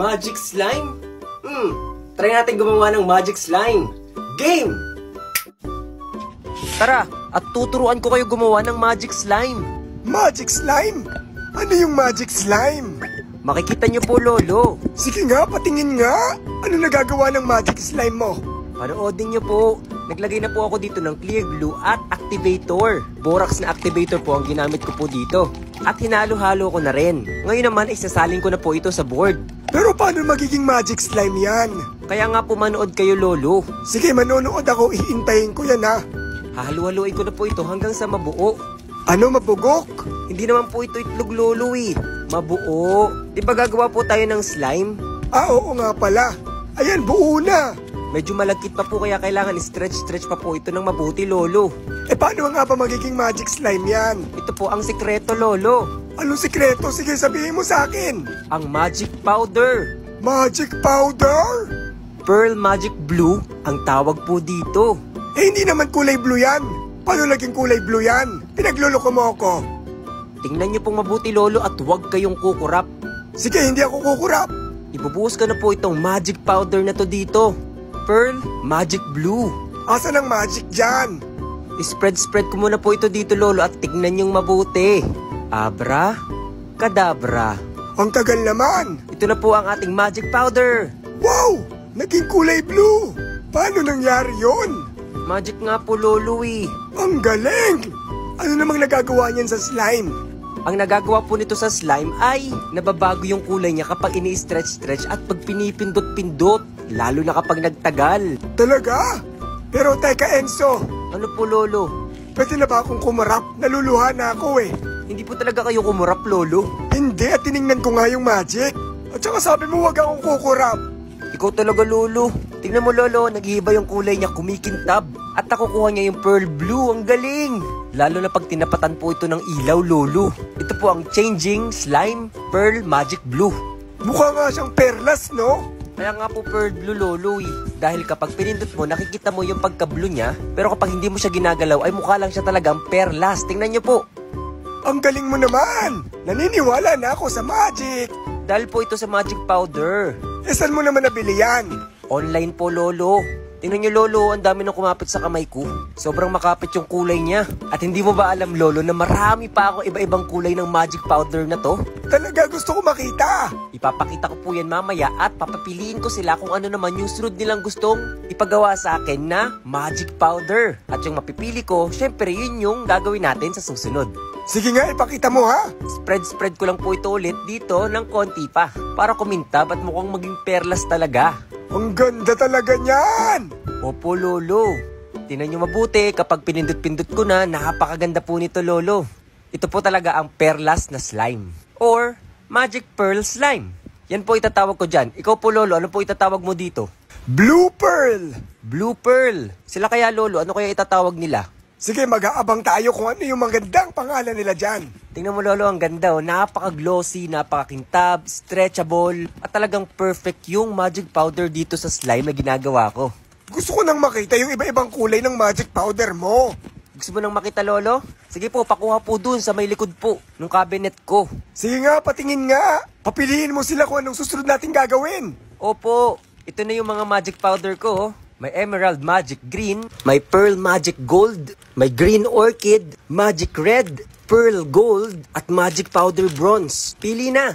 Magic slime? Try natin gumawa ng magic slime. Game! Tara, at tuturuan ko kayo gumawa ng magic slime. Magic slime? Ano yung magic slime? Makikita nyo po, Lolo. Sige nga, patingin nga. Ano nagagawa ng magic slime mo? Panoodin nyo po. Naglagay na po ako dito ng clear glue at activator. Borax na activator po ang ginamit ko po dito. At hinalo-halo ko na rin. Ngayon naman, isasalin ko na po ito sa board. Pero paano magiging magic slime yan? Kaya nga po manood kayo, Lolo. Sige, manonood ako. Iintayin ko yan ha. Hahalu-haluin ko na po ito hanggang sa mabuo. Ano, mabugok? Hindi naman po ito itlog, Lolo eh. Mabuo. Di ba gagawa po tayo ng slime? Oo nga pala. Ayan, buo na. Medyo malagkit pa po kaya kailangan stretch pa po ito ng mabuti, Lolo. Paano nga ba magiging magic slime yan? Ito po ang sikreto, Lolo. Anong sikreto? Sige, sabihin mo sa akin. Ang magic powder. Magic powder? Pearl Magic Blue ang tawag po dito. Hindi naman kulay blue yan. Paano naging kulay blue yan? Pinagluloko mo ako. Tingnan niyo pong mabuti, Lolo, at huwag kayong kukurap. Sige, hindi ako kukurap. Ibubuhos ko na po itong magic powder na to dito. Pearl Magic Blue. Asan ang magic dyan? Spread ko muna po ito dito, Lolo, at tignan niyong mabuti. Abra, kadabra. Ang tagal naman. Ito na po ang ating magic powder. Wow! Naging kulay blue. Paano nangyari yon? Magic nga po, Lolo eh. Ang galing! Ano namang nagagawa niyan sa slime? Ang nagagawa po nito sa slime ay nababago yung kulay niya kapag ini-stretch at pag pinipindot-pindot, lalo na kapag nagtagal. Talaga? Pero teka, Enzo. Ano po, Lolo? Pwede na ba akong kumarap? Naluluha na ako eh. Hindi po talaga kayo kumurap, Lolo. Hindi, at tiningnan ko nga yung magic. At saka sabi mo wag akong kukurap. Ikaw talaga, Lolo. Tingnan mo, Lolo, nag-iiba yung kulay niya, kumikintab. At nakukuha niya yung pearl blue, ang galing. Lalo na pag tinapatan po ito ng ilaw, Lolo. Ito po ang changing slime pearl magic blue. Mukha nga siyang perlas, no? Kaya nga po pearl blue, Lolo eh. Dahil kapag pinindot mo, nakikita mo yung pagka-blue niya. Pero kapag hindi mo siya ginagalaw, ay mukha lang siya talagang perlas. Tingnan niyo po. Ang galing mo naman. Naniniwala na ako sa magic. Dahil po ito sa magic powder. Saan mo naman nabili yan? Online po, Lolo. Tingnan niyo, Lolo, ang dami nang kumapit sa kamay ko. Sobrang makapit yung kulay niya. At hindi mo ba alam, Lolo, na marami pa ako iba-ibang kulay ng magic powder na to? Talaga gusto ko makita. Ipapakita ko po yan mamaya at papapiliin ko sila kung ano naman yung sunod nilang gustong ipagawa sa akin na magic powder. At yung mapipili ko, syempre yun yung gagawin natin sa susunod. Sige nga, ipakita mo ha. Spread ko lang po ito ulit dito ng konti pa para kumintab at mukhang maging perlas talaga. Ang ganda talaga niyan! Opo, Lolo. Tingnan nyo mabuti, kapag pinindot-pindot ko na, napakaganda po nito, Lolo. Ito po talaga ang perlas na slime. Or, magic pearl slime. Yan po itatawag ko dyan. Ikaw po, Lolo, ano po itatawag mo dito? Blue pearl! Blue pearl. Sila kaya, Lolo, ano kaya itatawag nila? Sige, mag-aabang tayo kung ano yung magandang pangalan nila dyan. Tingnan mo, Lolo, ang ganda. Oh. Napaka-glossy, napaka-kintab, stretchable, at talagang perfect yung magic powder dito sa slime na ginagawa ko. Gusto ko nang makita yung iba-ibang kulay ng magic powder mo. Gusto mo nang makita, Lolo? Sige po, pakuha po dun sa may likod po, nung cabinet ko. Sige nga, patingin nga. Papiliin mo sila kung anong susunod natin gagawin. Opo, ito na yung mga magic powder ko. May Emerald Magic Green, may Pearl Magic Gold, may Green Orchid, Magic Red, Pearl Gold, at Magic Powder Bronze. Pili na!